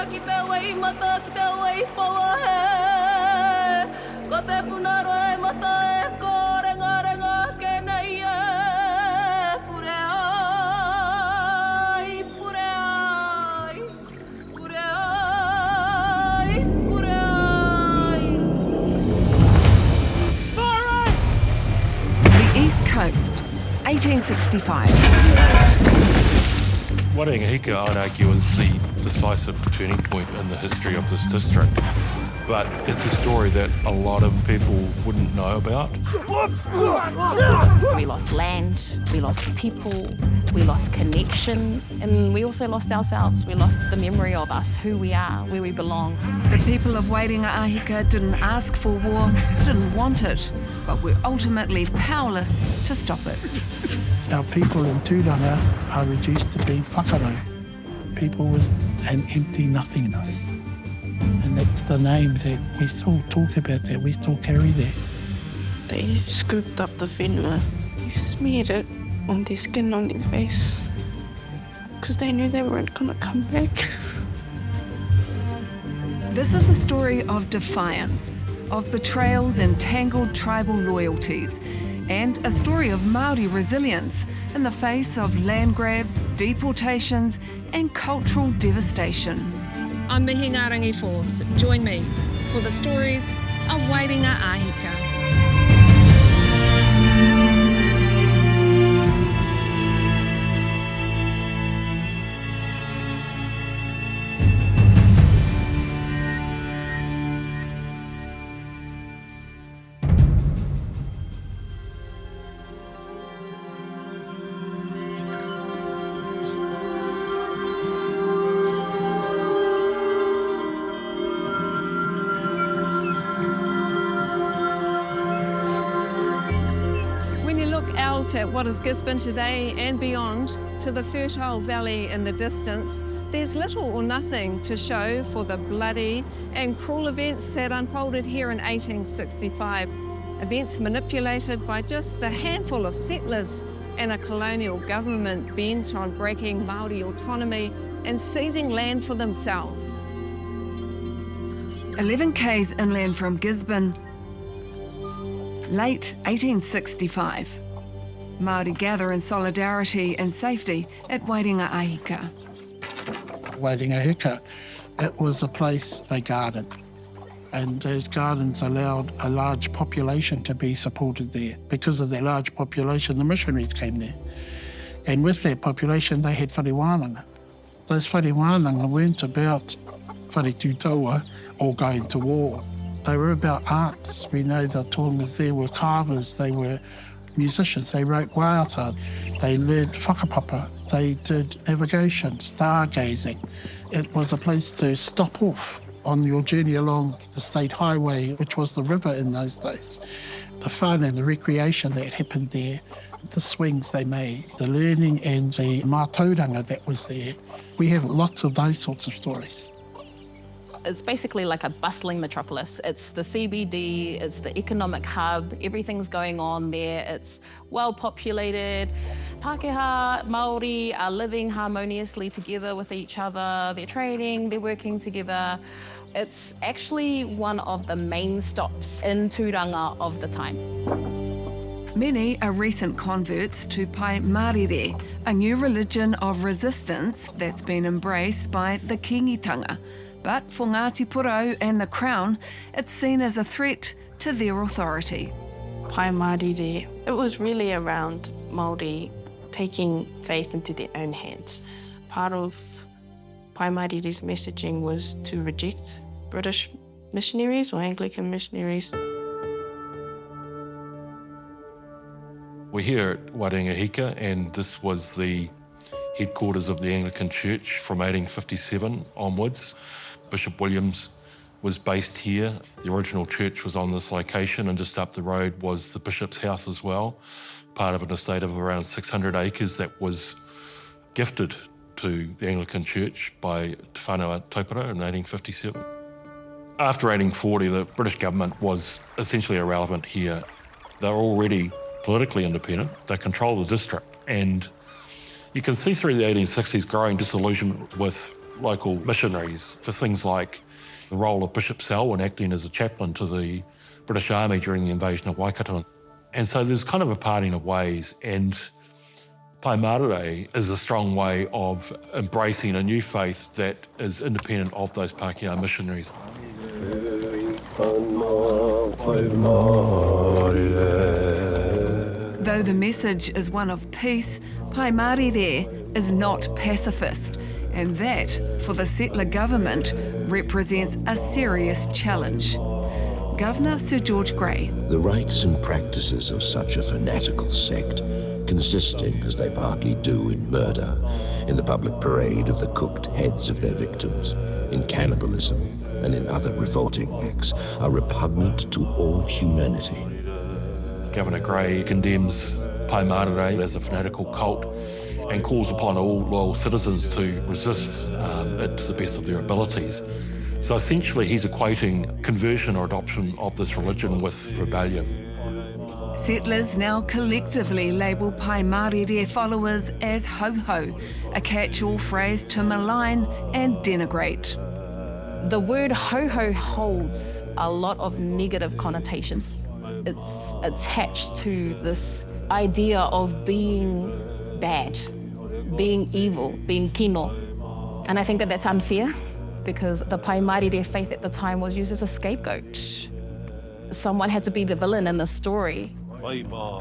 ki te wei mata ki te wei paua he. Ko te punaro e mata e ko renga renga ke nei e. Pure ai, pure ai, pure ai, pure ai. The East Coast, 1865. Waerenga-a-Hika, I'd argue, is the decisive turning point in the history of this district. But it's a story that a lot of people wouldn't know about. We lost land, we lost people, we lost connection, and we also lost ourselves. We lost the memory of us, who we are, where we belong. The people of Waerenga-a-Hika didn't ask for war, didn't want it, but were ultimately powerless to stop it. Our people in Tūranga are reduced to being whakaro, people with an empty nothingness. And that's the name that we still talk about, that we still carry that. They scooped up the whenua, they smeared it on their skin, on their face, because they knew they weren't going to come back. This is a story of defiance, of betrayals and tangled tribal loyalties, and a story of Māori resilience in the face of land grabs, deportations, and cultural devastation. I'm Mihi Ngārangi Forbes. Join me for the stories of Waerenga-a-Hika. Out at what is Gisborne today and beyond, to the fertile valley in the distance, there's little or nothing to show for the bloody and cruel events that unfolded here in 1865. Events manipulated by just a handful of settlers and a colonial government bent on breaking Māori autonomy and seizing land for themselves. 11 k's inland from Gisborne, late 1865. Māori gather in solidarity and safety at Waerenga-a-Hika. Waerenga-a-Hika, it was a place they guarded. And those gardens allowed a large population to be supported there. Because of their large population, the missionaries came there. And with that population, they had wharewananga. Those wharewananga weren't about wharetūtaua or going to war. They were about arts. We know the Tongas there were carvers, they were musicians, they wrote waiata, they learned whakapapa, they did navigation, stargazing. It was a place to stop off on your journey along the state highway, which was the river in those days. The fun and the recreation that happened there, the swings they made, the learning and the mātauranga that was there. We have lots of those sorts of stories. It's basically like a bustling metropolis. It's the CBD, it's the economic hub, everything's going on there. It's well populated. Pākehā Māori are living harmoniously together with each other. They're trading, they're working together. It's actually one of the main stops in Tūranga of the time. Many are recent converts to Pai Marire, a new religion of resistance that's been embraced by the Kingitanga. But for Ngāti Porou and the Crown, it's seen as a threat to their authority. Pai Marire, it was really around Māori taking faith into their own hands. Part of Pai Marire's messaging was to reject British missionaries or Anglican missionaries. We're here at Waerenga-a-Hika, and this was the headquarters of the Anglican Church from 1857 onwards. Bishop Williams was based here. The original church was on this location, and just up the road was the bishop's house as well, part of an estate of around 600 acres that was gifted to the Anglican Church by Te Whanau Taupara in 1857. After 1840, the British government was essentially irrelevant here. They were already politically independent. They controlled the district, and you can see through the 1860s growing disillusionment with local missionaries for things like the role of Bishop Selwyn acting as a chaplain to the British Army during the invasion of Waikato. And so there's kind of a parting of ways, and Pai Marire is a strong way of embracing a new faith that is independent of those Pākehā missionaries. Though the message is one of peace, Pai Marire is not pacifist, and that, for the settler government, represents a serious challenge. Governor Sir George Grey. The rites and practices of such a fanatical sect, consisting, as they partly do, in murder, in the public parade of the cooked heads of their victims, in cannibalism, and in other revolting acts, are repugnant to all humanity. Governor Grey condemns Pai Marire as a fanatical cult and calls upon all loyal citizens to resist it to the best of their abilities. So essentially he's equating conversion or adoption of this religion with rebellion. Settlers now collectively label Pai Marire followers as ho-ho, a catch-all phrase to malign and denigrate. The word ho-ho holds a lot of negative connotations. It's attached to this idea of being bad, being evil, being kino. And I think that that's unfair, because the Pai Marire faith at the time was used as a scapegoat. Someone had to be the villain in the story.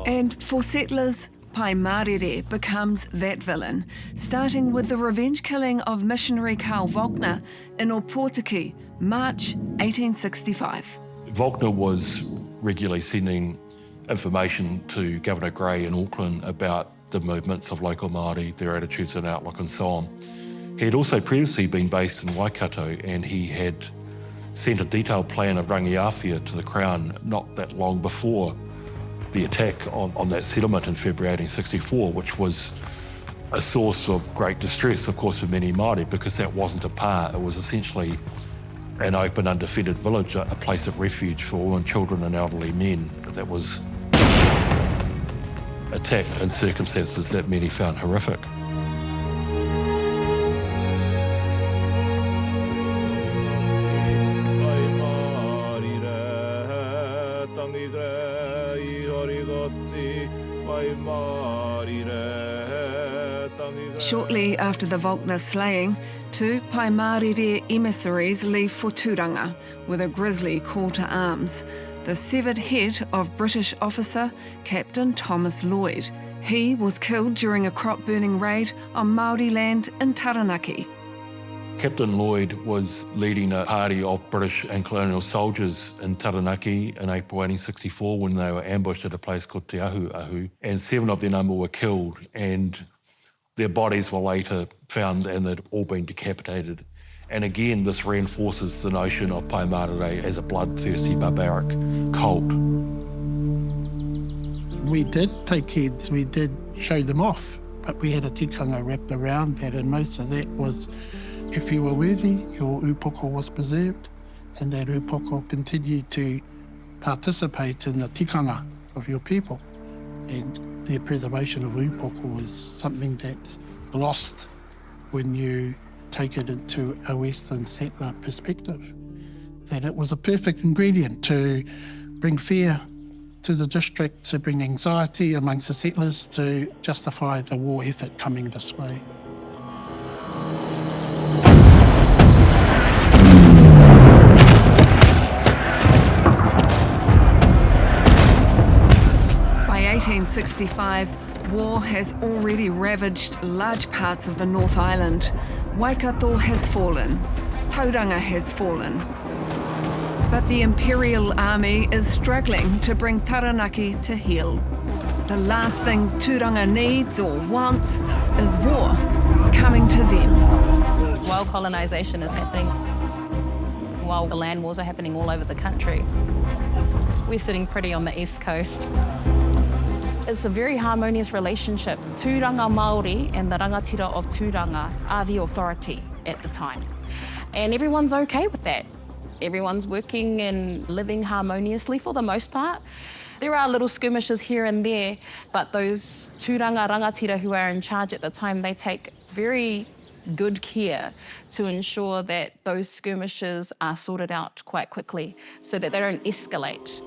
And for settlers, Pai Marire becomes that villain, starting with the revenge killing of missionary Carl Volkner in Opotiki, March 1865. Volkner was regularly sending information to Governor Grey in Auckland about the movements of local Māori, their attitudes and outlook and so on. He had also previously been based in Waikato, and he had sent a detailed plan of rangiawhia to the Crown not that long before the attack on that settlement in February 1864, which was a source of great distress, of course, for many Māori, because that wasn't a pa. It was essentially an open, undefended village, a place of refuge for women, children and elderly men that was attacked in circumstances that many found horrific. Shortly after the Volkner slaying, two Pai Marire emissaries leave for Turanga with a grisly call to arms, the severed head of British officer Captain Thomas Lloyd. He was killed during a crop-burning raid on Māori land in Taranaki. Captain Lloyd was leading a party of British and colonial soldiers in Taranaki in April 1864 when they were ambushed at a place called Te Ahu, and 7 of their number were killed, and their bodies were later found and they'd all been decapitated. And again, this reinforces the notion of Pai Marire as a bloodthirsty, barbaric cult. We did take heads, we did show them off, but we had a tikanga wrapped around that, and most of that was, if you were worthy, your upoko was preserved, and that upoko continued to participate in the tikanga of your people. And the preservation of upoko is something that's lost when you take it into a Western settler perspective. That it was a perfect ingredient to bring fear to the district, to bring anxiety amongst the settlers, to justify the war effort coming this way. By 1865, war has already ravaged large parts of the North Island. Waikato has fallen. Tauranga has fallen. But the Imperial Army is struggling to bring Taranaki to heel. The last thing Turanga needs or wants is war coming to them. While colonisation is happening, while the land wars are happening all over the country, we're sitting pretty on the East Coast. It's a very harmonious relationship. Tūranga Māori and the rangatira of Tūranga are the authority at the time. And everyone's okay with that. Everyone's working and living harmoniously for the most part. There are little skirmishes here and there, but those Tūranga rangatira who are in charge at the time, they take very good care to ensure that those skirmishes are sorted out quite quickly so that they don't escalate.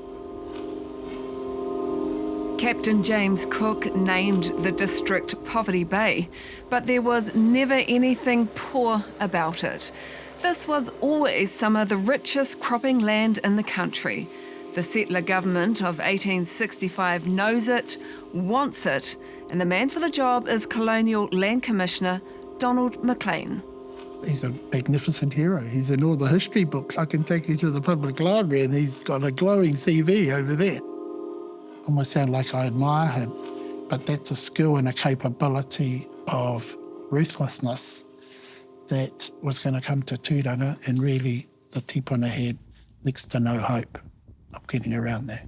Captain James Cook named the district Poverty Bay, but there was never anything poor about it. This was always some of the richest cropping land in the country. The settler government of 1865 knows it, wants it, and the man for the job is Colonial Land Commissioner Donald McLean. He's a magnificent hero. He's in all the history books. I can take you to the public library and he's got a glowing CV over there. Almost sound like I admire him, but that's a skill and a capability of ruthlessness that was going to come to Tūranga, and really the tipuna had next to no hope of getting around that.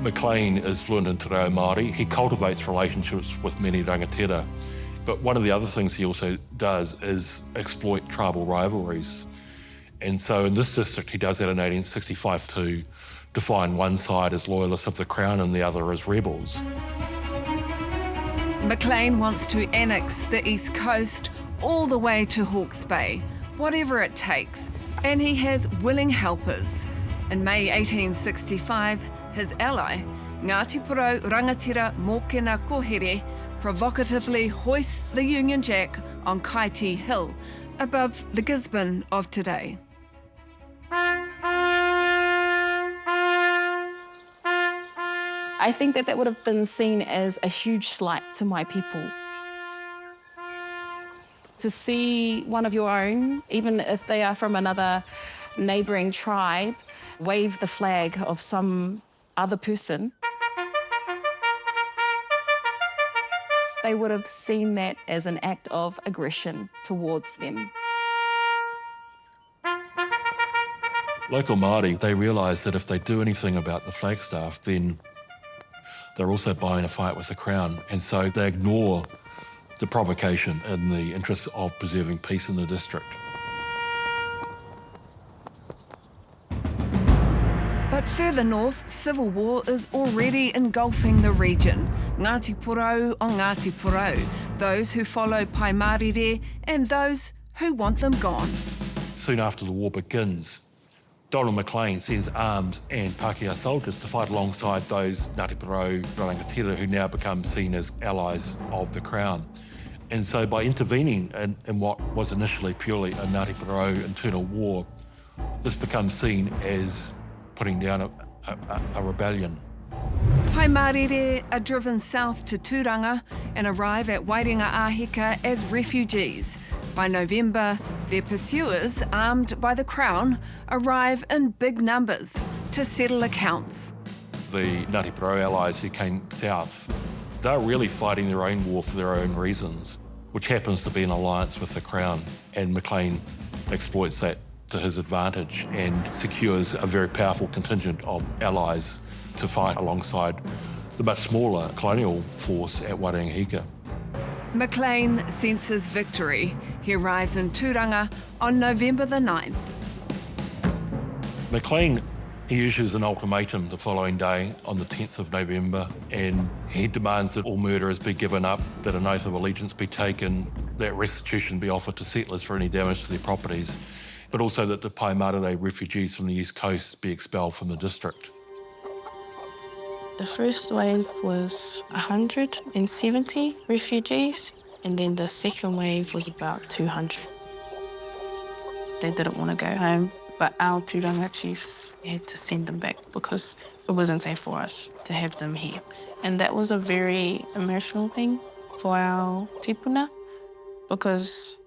McLean is fluent in te reo Māori. He cultivates relationships with many rangatira, but one of the other things he also does is exploit tribal rivalries. And so in this district he does that in 1865 to define one side as loyalists of the Crown and the other as rebels. McLean wants to annex the East Coast all the way to Hawke's Bay, whatever it takes, and he has willing helpers. In May 1865, his ally, Ngāti Porou rangatira Mōkena Kohere, provocatively hoists the Union Jack on Kaiti Hill, above the Gisborne of today. I think that would have been seen as a huge slight to my people. To see one of your own, even if they are from another neighbouring tribe, wave the flag of some other person, they would have seen that as an act of aggression towards them. Local Māori, they realise that if they do anything about the Flagstaff, then they're also buying a fight with the Crown, and so they ignore the provocation in the interest of preserving peace in the district. But further north, civil war is already engulfing the region. Ngāti Porou o Ngāti Porou, those who follow Pai Mārire and those who want them gone. Soon after the war begins, Donald McLean sends arms and Pākehā soldiers to fight alongside those Ngāti Porou rangatira who now become seen as allies of the Crown. And so by intervening in what was initially purely a Ngāti Porou internal war, this becomes seen as putting down a rebellion. Pai Mārire are driven south to Tūranga and arrive at Waerenga-a-Hika as refugees. By November, their pursuers, armed by the Crown, arrive in big numbers to settle accounts. The Ngāti Porou allies who came south, they're really fighting their own war for their own reasons, which happens to be an alliance with the Crown, and McLean exploits that to his advantage and secures a very powerful contingent of allies to fight alongside the much smaller colonial force at Waerenga-a-Hika. McLean senses victory. He arrives in Tūranga on November the 9th. McLean, he issues an ultimatum the following day on the 10th of November, and he demands that all murderers be given up, that an oath of allegiance be taken, that restitution be offered to settlers for any damage to their properties, but also that the Pai Mārire refugees from the East Coast be expelled from the district. The first wave was 170 refugees, and then the second wave was about 200. They didn't want to go home, but our Tūranga chiefs had to send them back because it wasn't safe for us to have them here. And that was a very emotional thing for our tipuna, because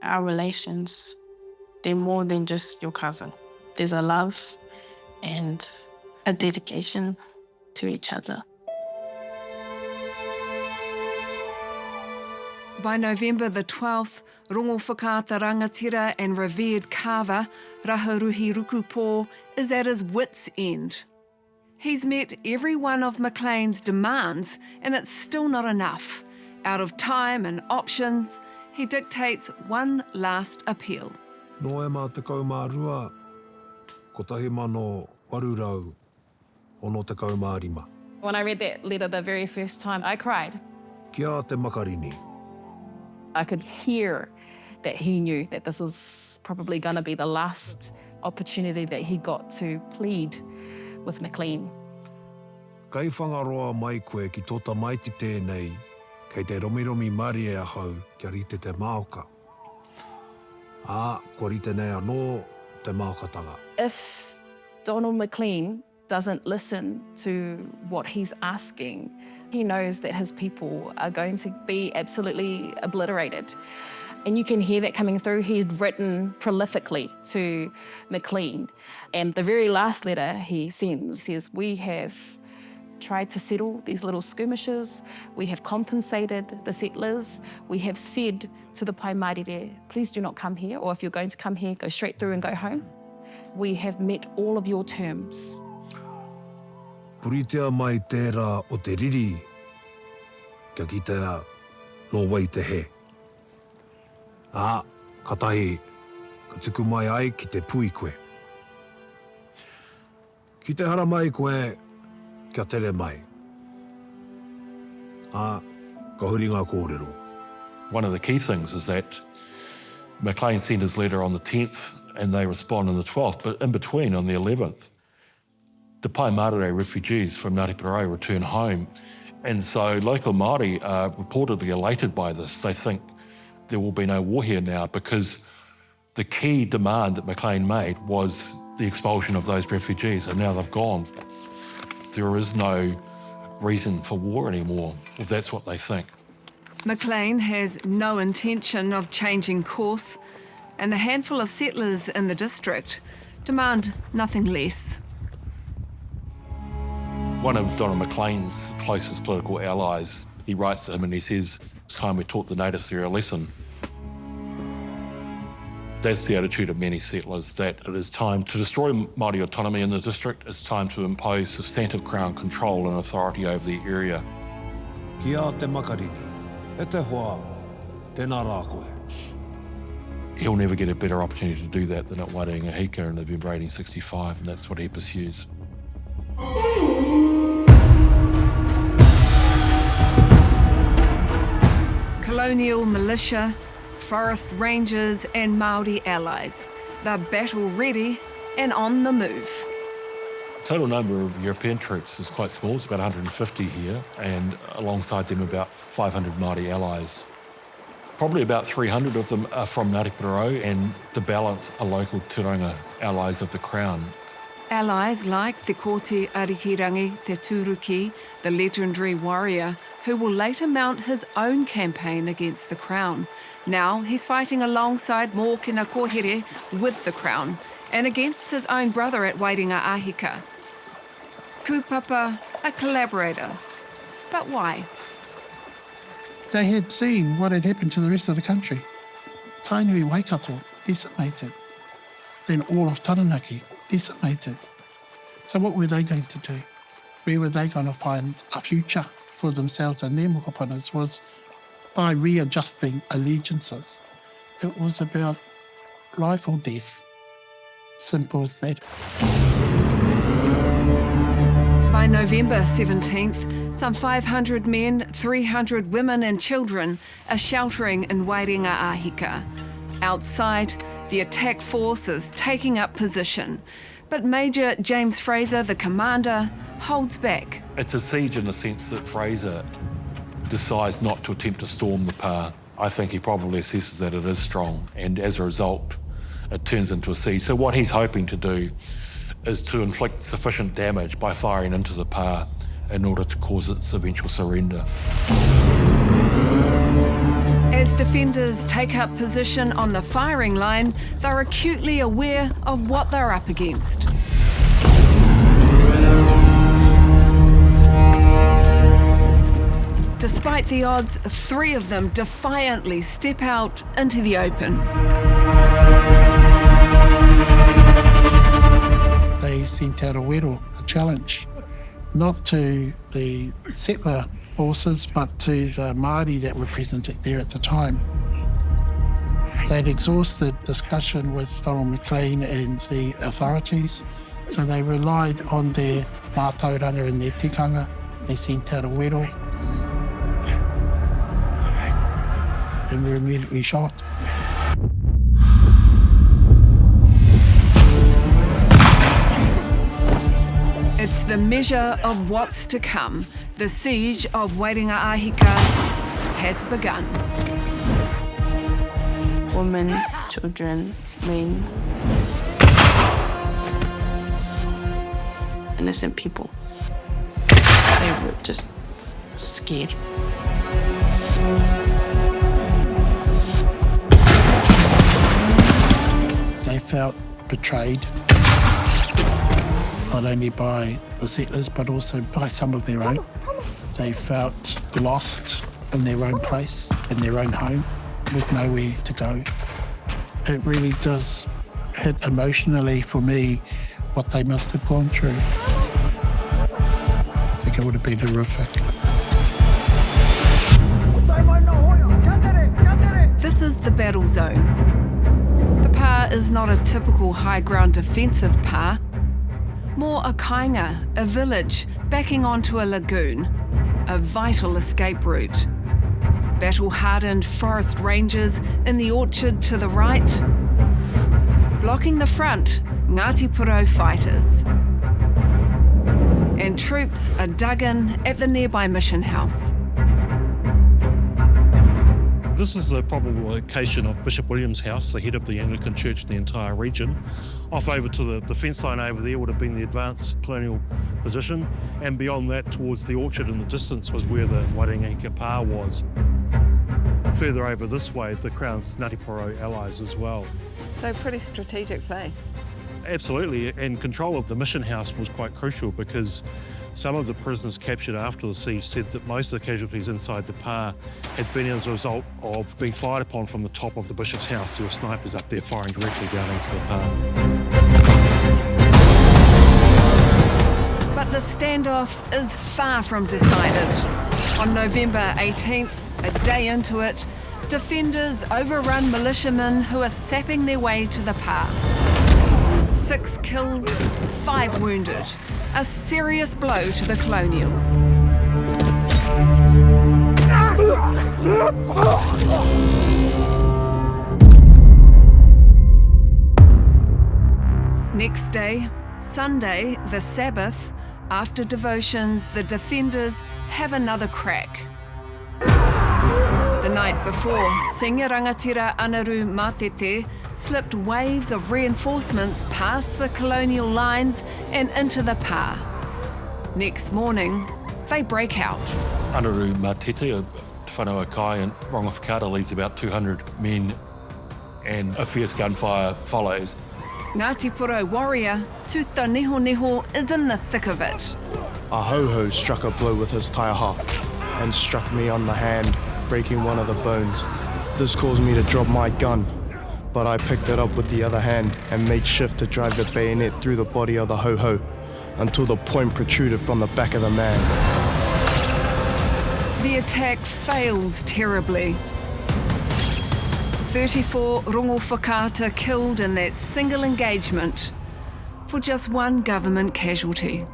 our relations, they're more than just your cousin. There's a love and a dedication to each other. By November the 12th, Rongo Whakaata rangatira and revered carver, Raharuhi Rukupō, is at his wit's end. He's met every one of McLean's demands, and it's still not enough. Out of time and options, he dictates one last appeal. Noe mā tekau mā rua, ko tahi mano warurau, ono tekau mā rima. When I read that letter the very first time, I cried. Kia te makarini. I could hear that he knew that this was probably going to be the last opportunity that he got to plead with McLean. Kai whangaroa mai koe ki tota maiti tēnei, kei te romiromi mari e ahau kia rite te maoka. Kua rite nei anō te maokatanga. If Donald McLean doesn't listen to what he's asking, he knows that his people are going to be absolutely obliterated. And you can hear that coming through. He's written prolifically to McLean. And the very last letter he sends says, we have tried to settle these little skirmishes. We have compensated the settlers. We have said to the Paimarire, please do not come here, or if you're going to come here, go straight through and go home. We have met all of your terms. Puritea mai tērā o te riri, kia kitea no wai te he. Katahi, ka tuku mai ai ki te pui koe. Ki te hara mai koe, kia tere mai. Ka huringa kōrero. One of the key things is that McLean sent his letter on the 10th and they respond on the 12th, but in between, on the 11th, the Paimarire refugees from Ngāti Porou return home. And so local Māori are reportedly elated by this. They think there will be no war here now because the key demand that McLean made was the expulsion of those refugees, and now they've gone. There is no reason for war anymore, if that's what they think. McLean has no intention of changing course, and the handful of settlers in the district demand nothing less. One of Donald McLean's closest political allies, he writes to him and he says, it's time we taught the natives there a lesson. That's the attitude of many settlers, that it is time to destroy Māori autonomy in the district. It's time to impose substantive Crown control and authority over the area. Kia te makarini, e te hoa, tēnā rā koe. He'll never get a better opportunity to do that than at Waerenga-a-Hika in November 1865, and that's what he pursues. Colonial militia, forest rangers and Māori allies. They're battle ready and on the move. Total number of European troops is quite small, it's about 150 here, and alongside them about 500 Māori allies. Probably about 300 of them are from Ngāti Porou, and the balance are local Turanga allies of the Crown. Allies like the Kōti Arikirangi Te Tūruki, the legendary warrior, who will later mount his own campaign against the Crown. Now he's fighting alongside Mōkena Kōhere with the Crown and against his own brother at Waerenga-a-Hika. Kupapa, a collaborator. But why? They had seen what had happened to the rest of the country. Tainui Waikato decimated. Then all of Taranaki decimated. So what were they going to do? Where were they going to find a future for themselves and their mokopanas? Was by readjusting allegiances. It was about life or death. Simple as that. By November 17th, some 500 men, 300 women and children are sheltering in Waerenga-a-Hika. Outside, the attack force is taking up position, but Major James Fraser, the commander, holds back. It's a siege in the sense that Fraser decides not to attempt to storm the pa. I think he probably assesses that it is strong, and as a result, it turns into a siege. So what he's hoping to do is to inflict sufficient damage by firing into the pa in order to cause its eventual surrender. As defenders take up position on the firing line, they're acutely aware of what they're up against. Despite the odds, 3 of them defiantly step out into the open. They sent out a challenge, not to the settler forces, but to the Māori that were present there at the time. They'd exhausted discussion with Donald McLean and the authorities, so they relied on their mātauranga and their tikanga. They sent out a wero. and were immediately shot. It's the measure of what's to come. The siege of Waerenga-a-Hika has begun. Women, children, men, innocent people. They were just scared. They felt betrayed, not only by the settlers but also by some of their own. They felt lost in their own place, in their own home, with nowhere to go. It really does hit emotionally for me what they must have gone through. I think it would have been horrific. This is the battle zone. The pa is not a typical high ground defensive pa, more a kainga, a village backing onto a lagoon, a vital escape route. Battle-hardened forest rangers in the orchard to the right. Blocking the front, Ngāti Porou fighters. And troops are dug in at the nearby mission house. This is the probable location of Bishop William's house, the head of the Anglican Church in the entire region. Off over to the fence line over there would have been the advanced colonial position, and beyond that towards the orchard in the distance was where the Waerenga-a-Hika pa was. Further over this way, the Crown's Ngāti Porou allies as well. So pretty strategic place. Absolutely, and control of the mission house was quite crucial because some of the prisoners captured after the siege said that most of the casualties inside the pa had been as a result of being fired upon from the top of the bishop's house. There were snipers up there firing directly down into the pa. But the standoff is far from decided. On November 18th, a day into it, defenders overrun militiamen who are sapping their way to the pa. 6 killed, 5 wounded. A serious blow to the colonials. Next day, Sunday, the Sabbath, after devotions, the defenders have another crack. The night before, Senior Rangatira Anaru Matete slipped waves of reinforcements past the colonial lines and into the pa. Next morning, they break out. Anaru Matete, a whanau kai in Waerenga-a-Hika, leads about 200 men, and a fierce gunfire follows. Ngāti Porou warrior, Tuta Niho Niho, is in the thick of it. A ho-ho struck a blow with his taiaha and struck me on the hand, breaking one of the bones. This caused me to drop my gun, but I picked it up with the other hand and made shift to drive the bayonet through the body of the ho-ho until the point protruded from the back of the man. The attack fails terribly. 34 rongo whakaata killed in that single engagement for just one government casualty.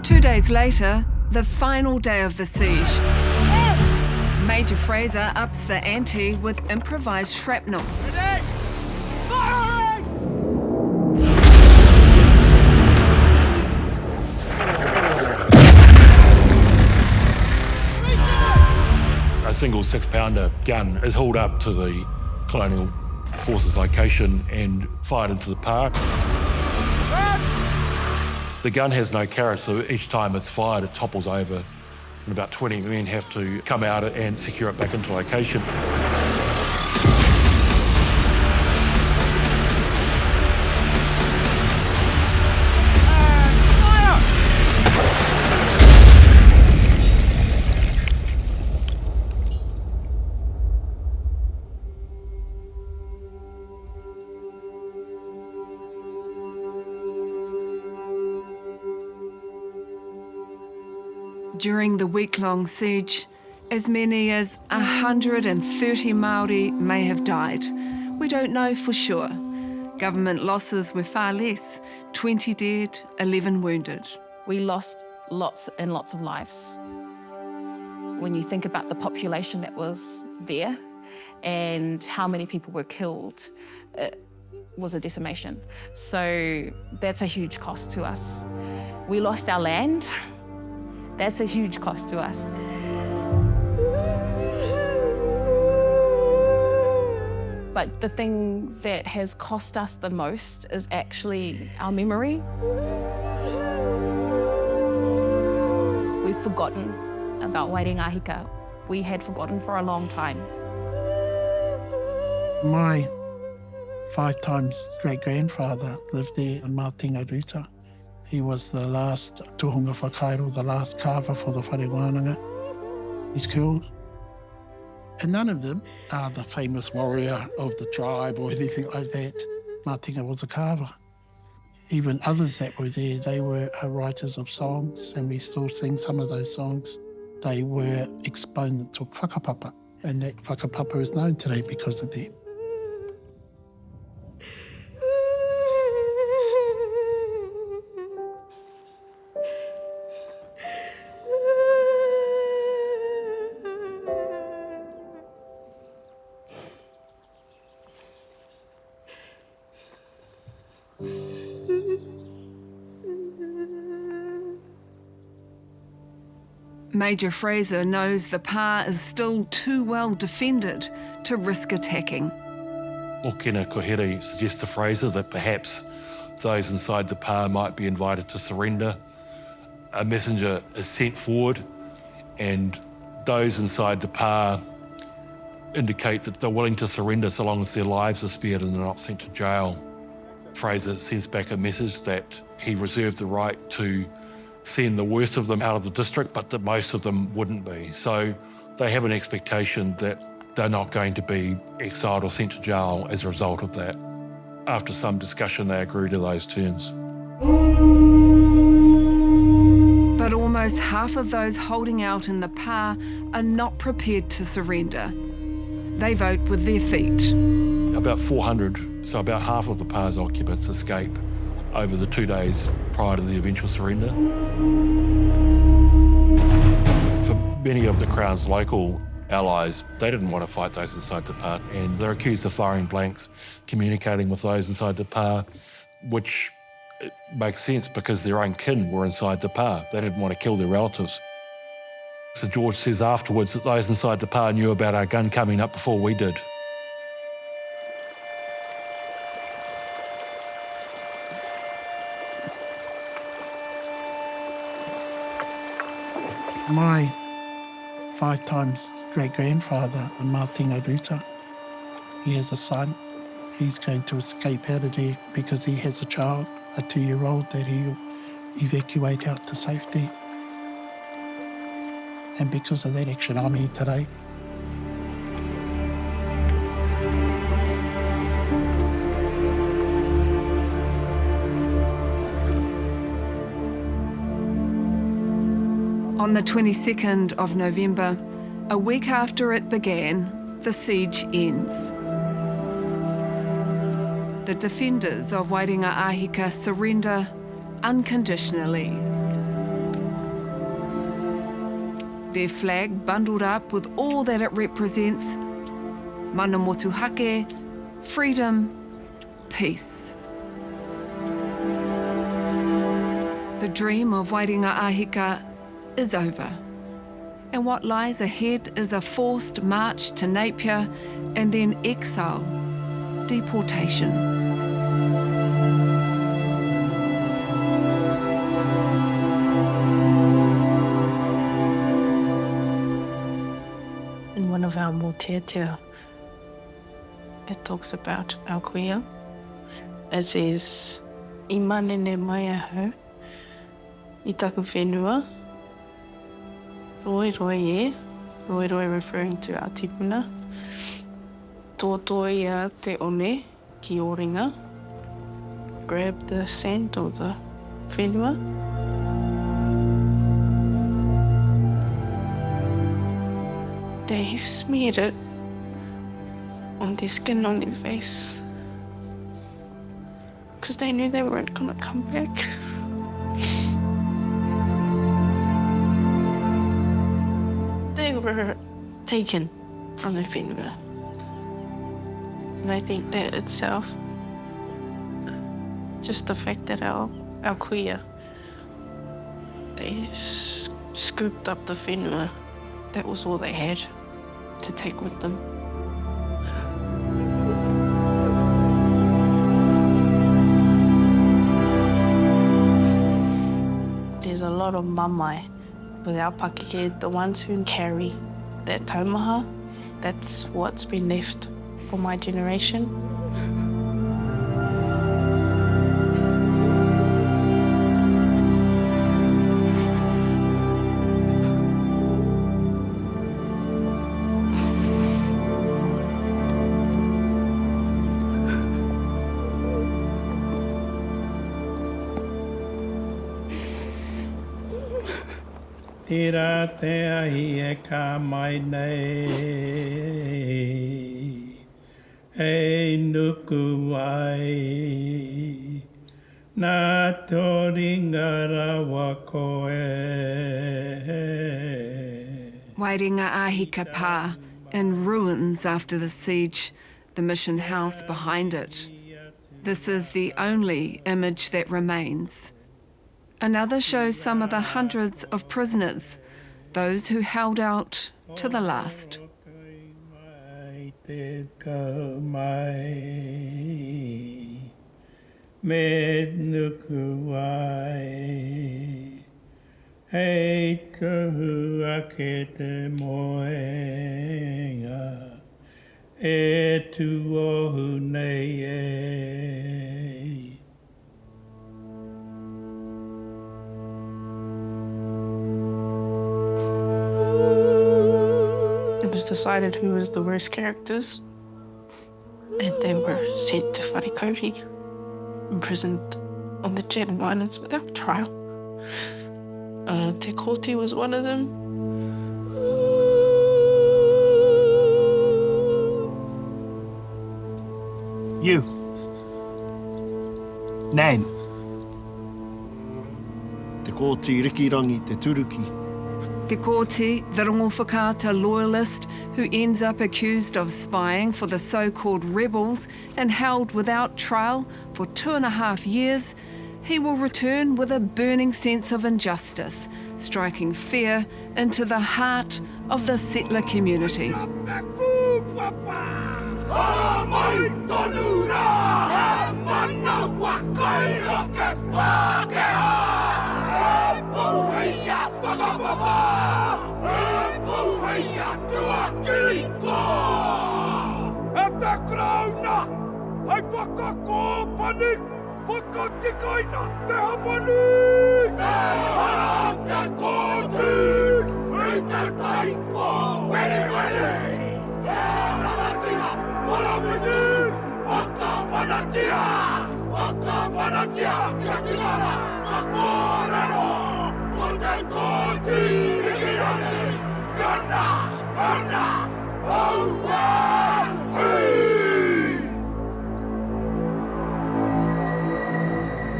2 days later, the final day of the siege. Major Fraser ups the ante with improvised shrapnel. A single 6-pounder gun is hauled up to the colonial forces location and fired into the pa. The gun has no carriage, so each time it's fired, it topples over, and about 20 men have to come out and secure it back into location. During the week-long siege, as many as 130 Māori may have died. We don't know for sure. Government losses were far less, 20 dead, 11 wounded. We lost lots and lots of lives. When you think about the population that was there and how many people were killed, it was a decimation. So that's a huge cost to us. We lost our land. That's a huge cost to us. But the thing that has cost us the most is actually our memory. We've forgotten about Waerenga-a-Hika. We had forgotten for a long time. My 5 times great-grandfather lived there in Matinga. He was the last tohunga whakairo, the last carver for the whare wānanga. He's killed. And none of them are the famous warrior of the tribe or anything like that. Matinga was a carver. Even others that were there, they were writers of songs, and we still sing some of those songs. They were exponents of whakapapa, and that whakapapa is known today because of them. Major Fraser knows the pā is still too well defended to risk attacking. Okena Kohere suggests to Fraser that perhaps those inside the pā might be invited to surrender. A messenger is sent forward, and those inside the pā indicate that they're willing to surrender so long as their lives are spared and they're not sent to jail. Fraser sends back a message that he reserved the right to send the worst of them out of the district, but that most of them wouldn't be. So they have an expectation that they're not going to be exiled or sent to jail as a result of that. After some discussion, they agree to those terms. But almost half of those holding out in the pā are not prepared to surrender. They vote with their feet. About 400, so about half of the pā's occupants escape over the 2 days prior to the eventual surrender. For many of the Crown's local allies, they didn't want to fight those inside the pā, and they're accused of firing blanks, communicating with those inside the pā, which makes sense because their own kin were inside the pā. They didn't want to kill their relatives. So George says afterwards that those inside the pā knew about our gun coming up before we did. My 5 times great-grandfather in Matinga, he has a son. He's going to escape out of there because he has a child, a 2-year-old, that he'll evacuate out to safety. And because of that action, I'm here today. On the 22nd of November, a week after it began, the siege ends. The defenders of Waerenga-a-Hika surrender unconditionally. Their flag bundled up with all that it represents: mana motuhake, freedom, peace. The dream of Waerenga-a-Hika is over, and what lies ahead is a forced march to Napier and then exile, deportation. In one of our motetea, it talks about our kuia. It says, I manene mai ahau, I taku whenua, roi roi e, roi roi referring to our tipuna, tōtoi ia te one ki Waerenga, grab the scent or the whenua. They smeared it on their skin, on their face, because they knew they weren't going to come back. They were taken from the whenua. And I think that itself, just the fact that our kuia, they scooped up the whenua, that was all they had to take with them. There's a lot of mamai with our pakeke, the ones who carry that taumaha. That's what's been left for my generation. Tira te ahi e ka mai nei, hei nuku ai, nā toringa rawa koe. Waerenga-a-Hika pā, in ruins after the siege, the mission house behind it. This is the only image that remains. Another shows some of the hundreds of prisoners, those who held out to the last. It was decided who was the worst characters, and they were sent to Wharikauri, imprisoned on the Chatham Islands without trial. Te Kote was one of them. You. Name. Te Kote Rikirangi te Turuki. Te Kote, the rongo whakaata loyalist who ends up accused of spying for the so-called rebels and held without trial for 2.5 years, he will return with a burning sense of injustice, striking fear into the heart of the settler community.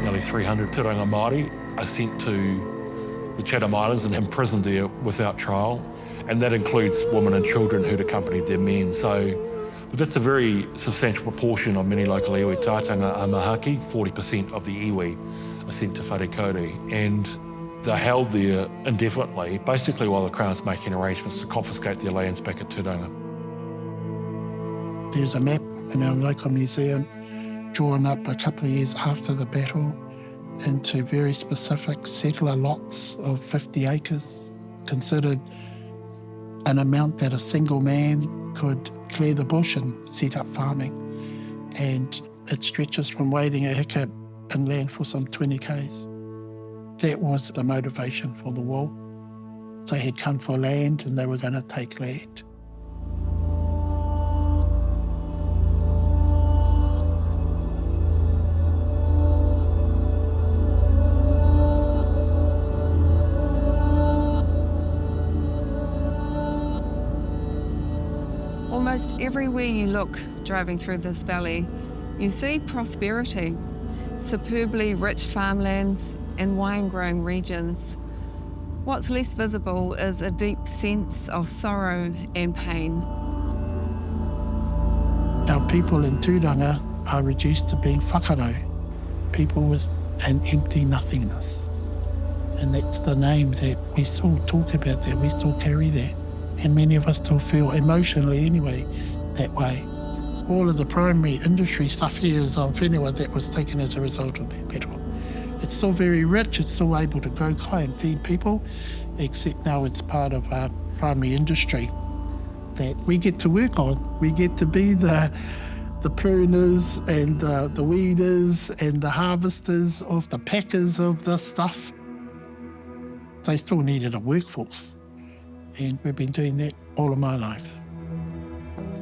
Nearly 300 Tiranga Māori are sent to the Chatham Islands and imprisoned there without trial, and that includes women and children who'd accompanied their men. So that's a very substantial proportion of many local iwi tātanga amahaki. 40% of the iwi are sent to Wharikauri, and they're held there indefinitely, basically while the Crown's making arrangements to confiscate their lands back at Turanga. There's a map in our local museum drawn up a couple of years after the battle into very specific settler lots of 50 acres, considered an amount that a single man could clear the bush and set up farming. And it stretches from Waerenga-a-Hika inland for some 20 k's. That was the motivation for the war. They had come for land and they were going to take land. Almost everywhere you look driving through this valley, you see prosperity, superbly rich farmlands and wine-growing regions. What's less visible is a deep sense of sorrow and pain. Our people in Tūranga are reduced to being whakarau, people with an empty nothingness. And that's the name that we still talk about, that we still carry that. And many of us still feel emotionally anyway that way. All of the primary industry stuff here is on whenua that was taken as a result of that battle. It's still very rich, it's still able to grow kai and feed people, except now it's part of our primary industry that we get to work on. We get to be the pruners and the weeders and the harvesters of the packers of this stuff. They still needed a workforce, and we've been doing that all of my life.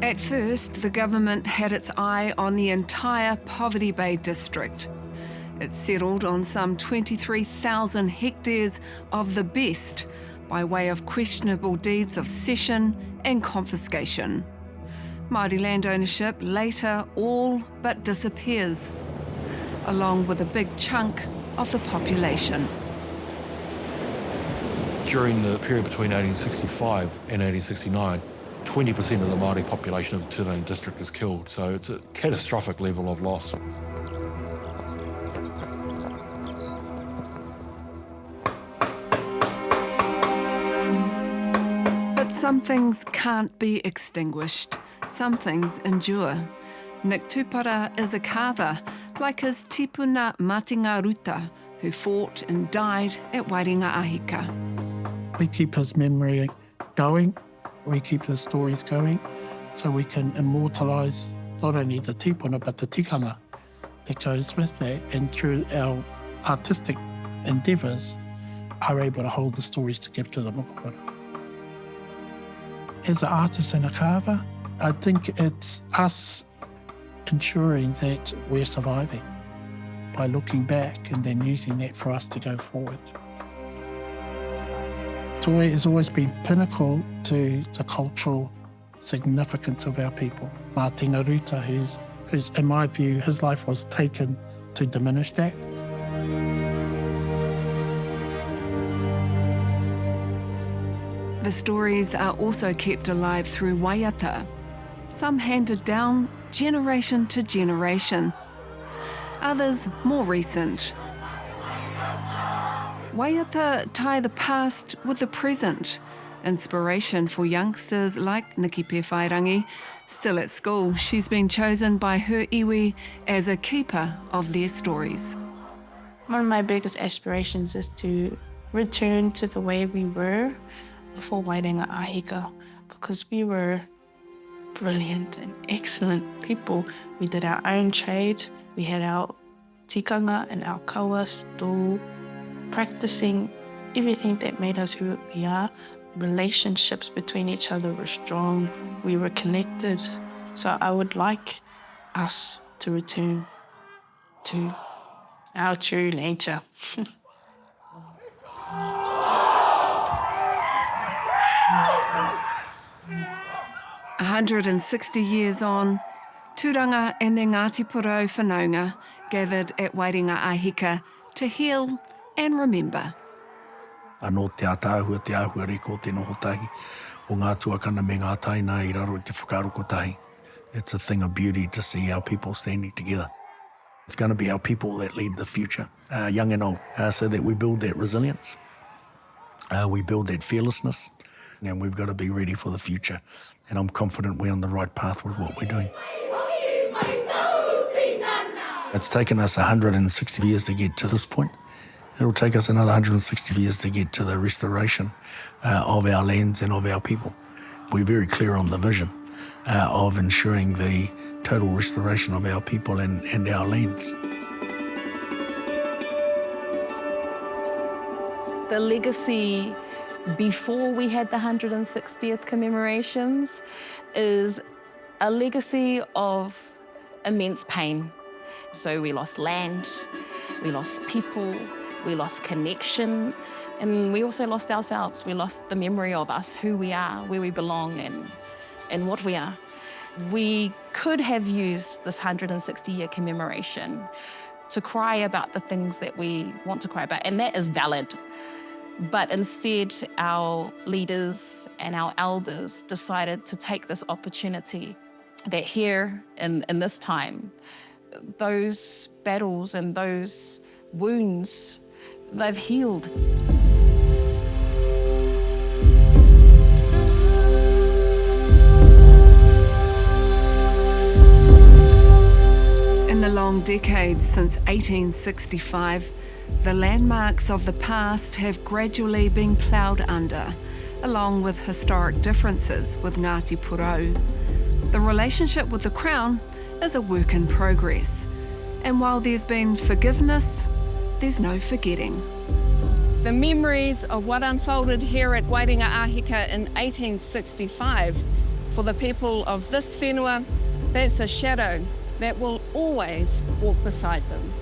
At first, the government had its eye on the entire Poverty Bay district. It settled on some 23,000 hectares of the best by way of questionable deeds of cession and confiscation. Māori land ownership later all but disappears, along with a big chunk of the population. During the period between 1865 and 1869, 20% of the Māori population of the Tūranga district is killed, so it's a catastrophic level of loss. But some things can't be extinguished. Some things endure. Nick Tupara is a carver, like his tipuna Matinga Ruta, who fought and died at Waerenga-a-Hika. We keep his memory going, we keep the stories going, so we can immortalise not only the tipuna but the tikanga that goes with that, and through our artistic endeavours are able to hold the stories to give to the mokopuna. As an artist and a carver, I think it's us ensuring that we're surviving by looking back and then using that for us to go forward. Toi has always been pinnacle to the cultural significance of our people. Martina Ruta, who's, in my view, his life was taken to diminish that. The stories are also kept alive through waiata, some handed down generation to generation, others more recent. Waiata tie the past with the present, inspiration for youngsters like Niki Pewhairangi. Still at school, she's been chosen by her iwi as a keeper of their stories. One of my biggest aspirations is to return to the way we were before Waerenga-a-Hika, because we were brilliant and excellent people. We did our own trade, we had our tikanga and our kaua still practicing everything that made us who we are. Relationships between each other were strong, we were connected. So I would like us to return to our true nature. 160 years on, Tūranga and the Ngāti Porou whanaunga gathered at Waerenga-a-Hika to heal and remember. Anō te ātāhua te āhua reko te noho tahi, o ngā tuakana me ngā taina I raro te whakaroko tahi. It's a thing of beauty to see our people standing together. It's going to be our people that lead the future, young and old, so that we build that resilience, we build that fearlessness, and we've got to be ready for the future. And I'm confident we're on the right path with what we're doing. It's taken us 160 years to get to this point. It'll take us another 160 years to get to the restoration of our lands and of our people. We're very clear on the vision of ensuring the total restoration of our people and our lands. The legacy before we had the 160th commemorations is a legacy of immense pain. So we lost land, we lost people, we lost connection, and we also lost ourselves. We lost the memory of us, who we are, where we belong, and what we are. We could have used this 160-year commemoration to cry about the things that we want to cry about, and that is valid. But instead, our leaders and our elders decided to take this opportunity that here in this time, those battles and those wounds, they've healed. In the long decades since 1865, the landmarks of the past have gradually been ploughed under, along with historic differences with Ngāti Porou. The relationship with the Crown is a work in progress, and while there's been forgiveness, there's no forgetting. The memories of what unfolded here at Waerenga-a-Hika in 1865, for the people of this whenua, that's a shadow that will always walk beside them.